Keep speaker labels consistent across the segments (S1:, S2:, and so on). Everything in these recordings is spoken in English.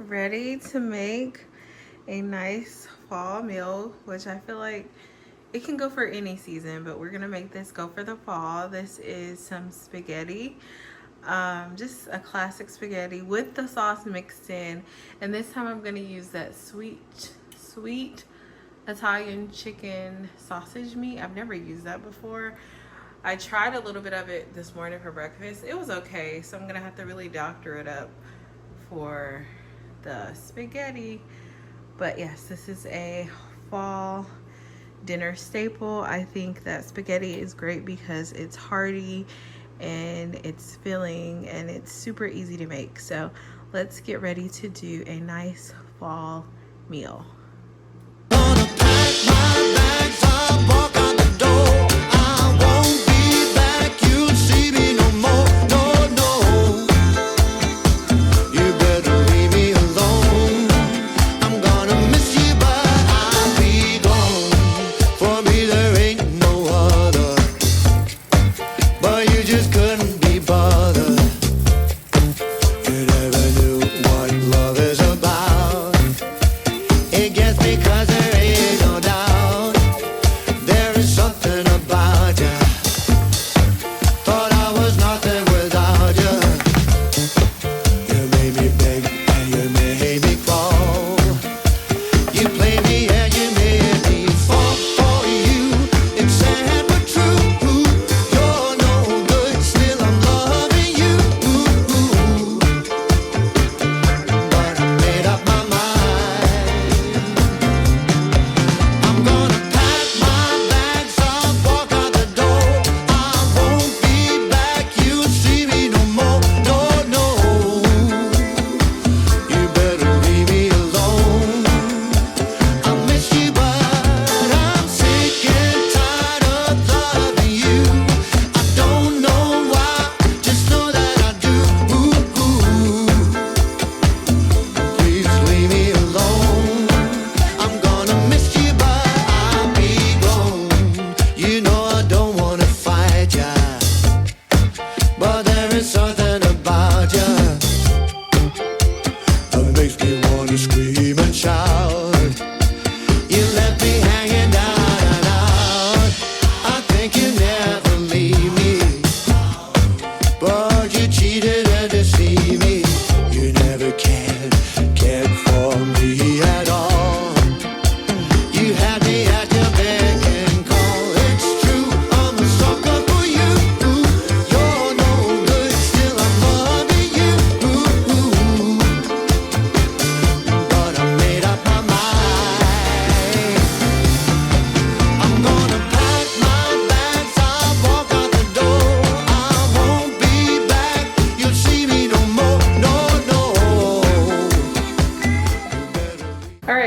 S1: ready to make a nice fall meal, which I feel like it can go for any season, but we're gonna make this go for the fall. This is some spaghetti, just a classic spaghetti with the sauce mixed in, and this time I'm gonna use that sweet Italian chicken sausage meat. I've never used that before. I tried a little bit of it this morning for breakfast. It was okay, so I'm gonna have to really doctor it up for the spaghetti. But yes, this is a fall dinner staple. I think that spaghetti is great because it's hearty and it's filling and it's super easy to make. So let's get ready to do a nice fall meal.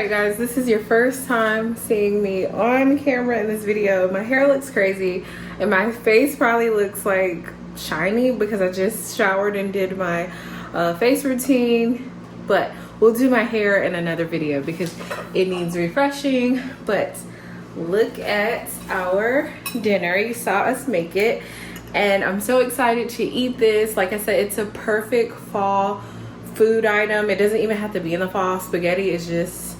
S1: Guys, this is your first time seeing me on camera in this video. My hair looks crazy and my face probably looks like shiny because I just showered and did my face routine, but we'll do my hair in another video because it needs refreshing. But look at our dinner. You saw us make it and I'm so excited to eat this. Like I said, it's a perfect fall food item. It doesn't even have to be in the fall. Spaghetti is just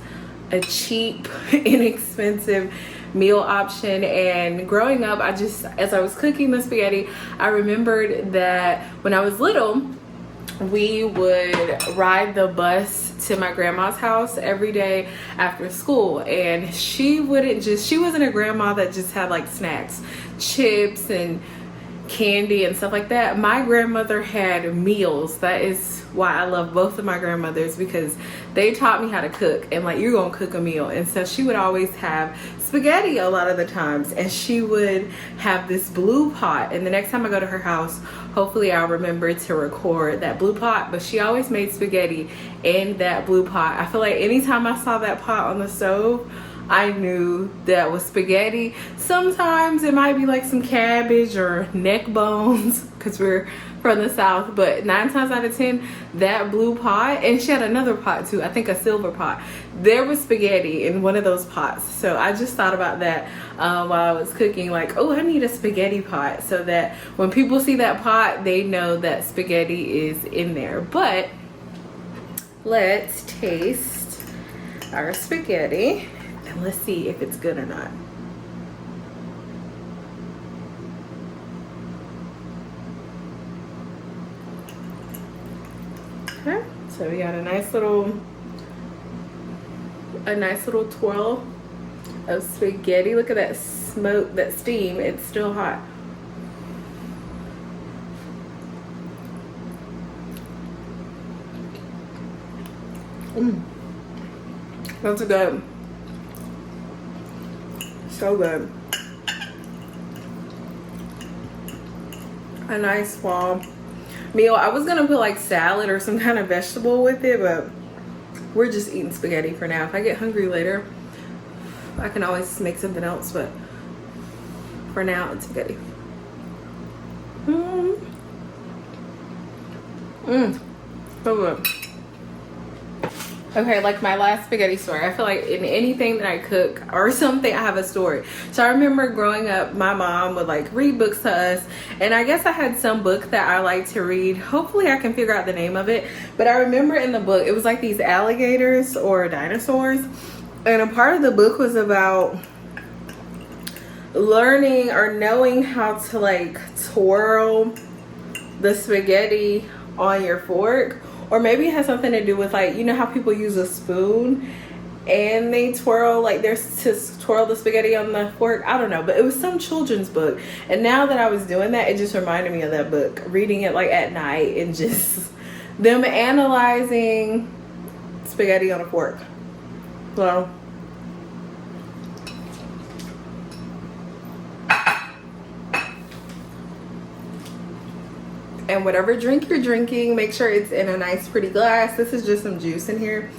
S1: a cheap, inexpensive meal option. And growing up, as I was cooking the spaghetti, I remembered that when I was little, we would ride the bus to my grandma's house every day after school, and she wasn't a grandma that just had like snacks, chips and candy and stuff like that. My grandmother had meals. That is why I love both of my grandmothers, because they taught me how to cook, and like, you're gonna cook a meal. And so she would always have spaghetti a lot of the times, and she would have this blue pot. And the next time I go to her house, hopefully I'll remember to record that blue pot. But she always made spaghetti in that blue pot. I feel like anytime I saw that pot on the stove, I knew that was spaghetti. Sometimes it might be like some cabbage or neck bones because we're from the South, but 9 times out of 10, that blue pot, and she had another pot too, I think a silver pot, there was spaghetti in one of those pots. So I just thought about that while I was cooking, like, oh, I need a spaghetti pot, so that when people see that pot, they know that spaghetti is in there. But let's taste our spaghetti and let's see if it's good or not. Okay, so we got a nice little twirl of spaghetti. Look at that smoke, that steam. It's still hot. That's good. So good. A nice fall meal. I was gonna put like salad or some kind of vegetable with it, but we're just eating spaghetti for now. If I get hungry later, I can always make something else, but for now it's spaghetti. So good. Okay, like my last spaghetti story. I feel like in anything that I cook or something, I have a story. So I remember growing up, my mom would like read books to us. And I guess I had some book that I like to read. Hopefully I can figure out the name of it. But I remember in the book, it was like these alligators or dinosaurs. And a part of the book was about learning or knowing how to like twirl the spaghetti on your fork. Or maybe it has something to do with like, you know how people use a spoon and they twirl, like there's to twirl the spaghetti on the fork. I don't know, but it was some children's book. And now that I was doing that, it just reminded me of that book, reading it like at night and just them analyzing spaghetti on a fork. So and whatever drink you're drinking, make sure it's in a nice pretty glass. This is just some juice in here,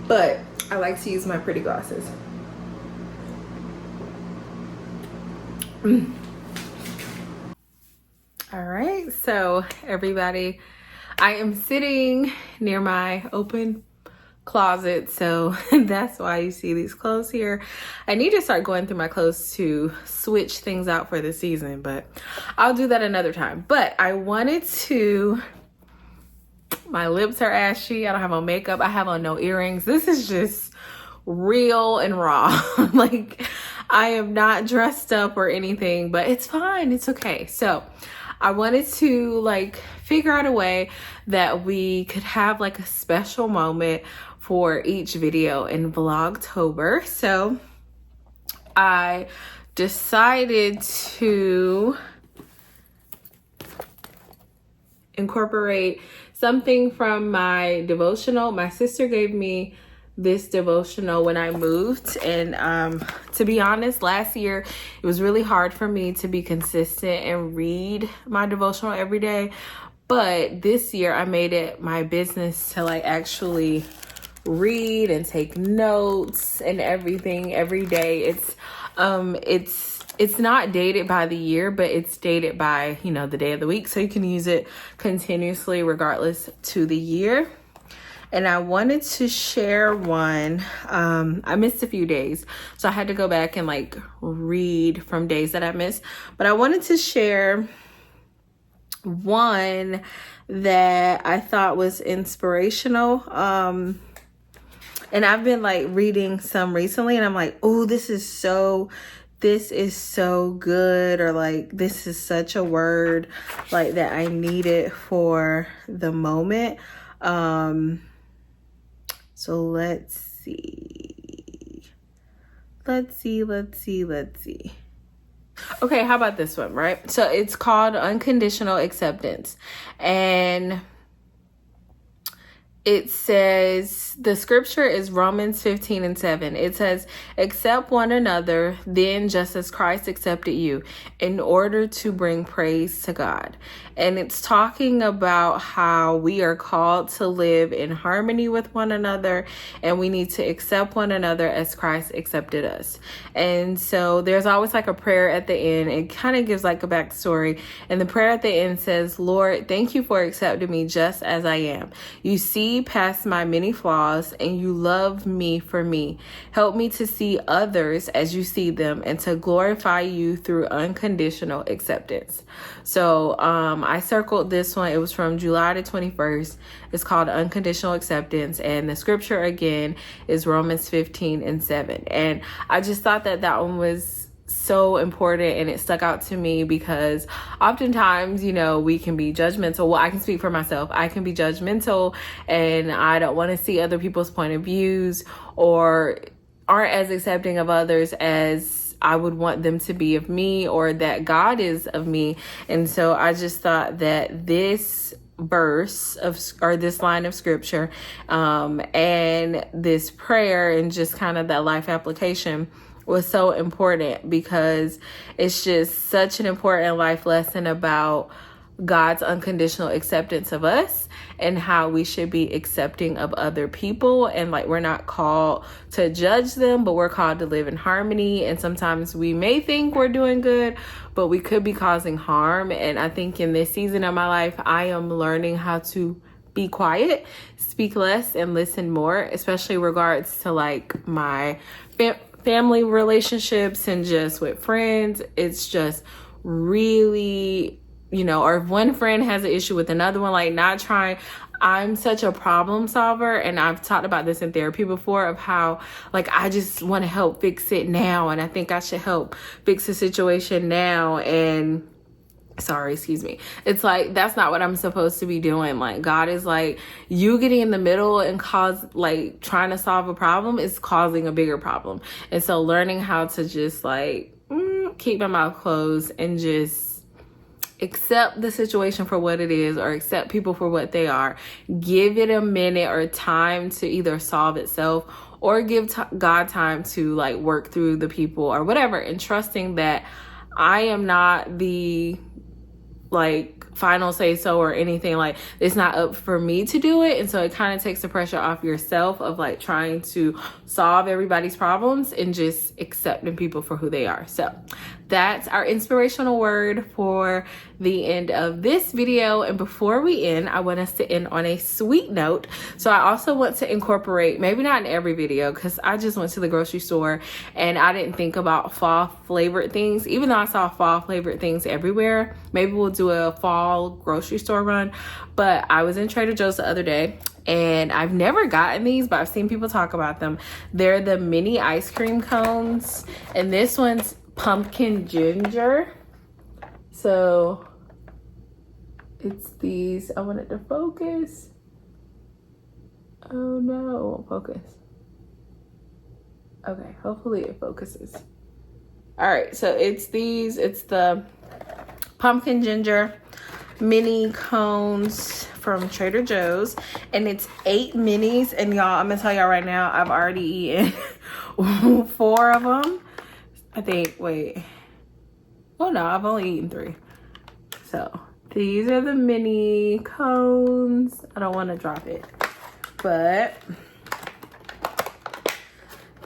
S1: but I like to use my pretty glasses. All right, so everybody, I am sitting near my open closet, so that's why you see these clothes here. I need to start going through my clothes to switch things out for the season, but I'll do that another time. But I wanted to, my lips are ashy, I don't have on makeup, I have on no earrings. This is just real and raw. Like I am not dressed up or anything, but it's fine, it's okay. So I wanted to like figure out a way that we could have like a special moment for each video in Vlogtober. So I decided to incorporate something from my devotional. My sister gave me this devotional when I moved, and to be honest, last year it was really hard for me to be consistent and read my devotional every day, but this year I made it my business to like actually read and take notes and everything every day. It's not dated by the year, but it's dated by, you know, the day of the week, so you can use it continuously regardless to the year. And I wanted to share one. I missed a few days, so I had to go back and like read from days that I missed, but I wanted to share one that I thought was inspirational. And I've been like reading some recently and I'm like, oh, this is so good, or like this is such a word like that I needed for the moment. So let's see. Okay, how about this one, right? So it's called Unconditional Acceptance. And it says, the scripture is Romans 15:7. It says, accept one another, then just as Christ accepted you, in order to bring praise to God. And it's talking about how we are called to live in harmony with one another, and we need to accept one another as Christ accepted us. And so there's always like a prayer at the end. It kind of gives like a backstory. And the prayer at the end says, Lord, thank you for accepting me just as I am. You see see past my many flaws, and you love me for me. Help me to see others as you see them and to glorify you through unconditional acceptance. So I circled this one. It was from July the 21st. It's called Unconditional Acceptance. And the scripture again is Romans 15:7. And I just thought that that one was so important, and it stuck out to me because oftentimes, you know, we can be judgmental. Well, I can speak for myself. I can be judgmental, and I don't want to see other people's point of views, or aren't as accepting of others as I would want them to be of me, or that God is of me. And so I just thought that this verse of, or this line of scripture, and this prayer, and just kind of that life application was so important, because it's just such an important life lesson about God's unconditional acceptance of us and how we should be accepting of other people. And like, we're not called to judge them, but we're called to live in harmony. And sometimes we may think we're doing good, but we could be causing harm. And I think in this season of my life, I am learning how to be quiet, speak less, and listen more, especially in regards to like my family relationships and just with friends. It's just really, you know, or if one friend has an issue with another one, like not trying. I'm such a problem solver, and I've talked about this in therapy before, of how like I just want to help fix it now, and I think I should help fix the situation now. And excuse me. It's like, that's not what I'm supposed to be doing. Like, God is like, you getting in the middle and like trying to solve a problem is causing a bigger problem. And so learning how to just like keep my mouth closed and just accept the situation for what it is, or accept people for what they are. Give it a minute or time to either solve itself, or give God time to like work through the people or whatever, and trusting that I am not the like final say so or anything. Like, it's not up for me to do it. And so it kind of takes the pressure off yourself of like trying to solve everybody's problems, and just accepting people for who they are. So that's our inspirational word for the end of this video. And before we end, I want us to end on a sweet note. So I also want to incorporate, maybe not in every video, because I just went to the grocery store and I didn't think about fall flavored things, even though I saw fall flavored things everywhere. Maybe we'll do a fall grocery store run. But I was in Trader Joe's the other day, and I've never gotten these, but I've seen people talk about them. They're the mini ice cream cones, and this one's pumpkin ginger. So it's these. I want it to focus. Oh no, it won't focus. Okay, hopefully it focuses. All right, so it's these. It's the pumpkin ginger mini cones from Trader Joe's, and it's 8 minis. And y'all, I'm gonna tell y'all right now, I've already eaten 4 of them. I think, wait. Oh no, I've only eaten 3. So these are the mini cones. I don't want to drop it, but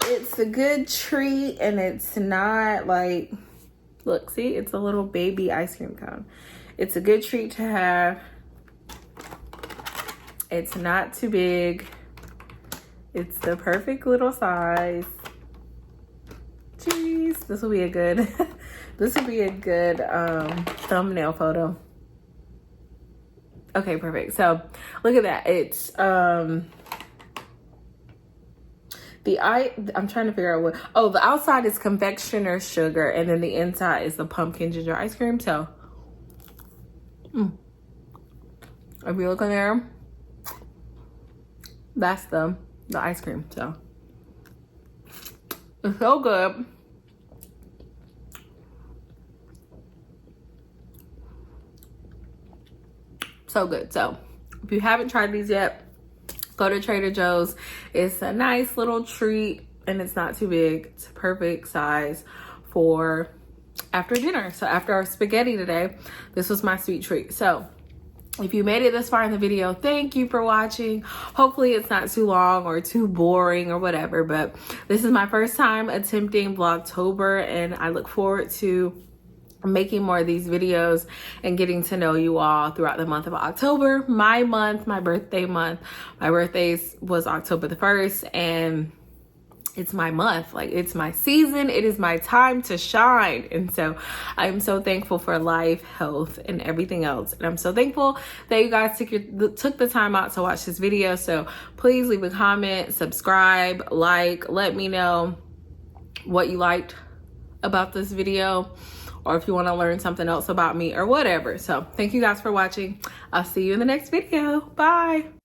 S1: it's a good treat, and it's not like, look, see, it's a little baby ice cream cone. It's a good treat to have. It's not too big. It's the perfect little size. Jeez, this will be a good this will be a good thumbnail photo. Okay, perfect. So look at that. It's I'm trying to figure out what, oh, the outside is confectioner's sugar, and then the inside is the pumpkin ginger ice cream. So if you look in there, that's the ice cream. So it's so good. So good. So if you haven't tried these yet, go to Trader Joe's. It's a nice little treat, and it's not too big. It's a perfect size for after dinner. So after our spaghetti today, this was my sweet treat. So if you made it this far in the video, thank you for watching. Hopefully it's not too long or too boring or whatever, but this is my first time attempting Vlogtober, and I look forward to making more of these videos and getting to know you all throughout the month of October, my month, my birthday month. My birthday was October the 1st, and it's my month, like it's my season, it is my time to shine. And so I'm so thankful for life, health, and everything else. And I'm so thankful that you guys took the time out to watch this video. So please leave a comment, subscribe, like, let me know what you liked about this video, or if you want to learn something else about me or whatever. So thank you guys for watching. I'll see you in the next video. Bye.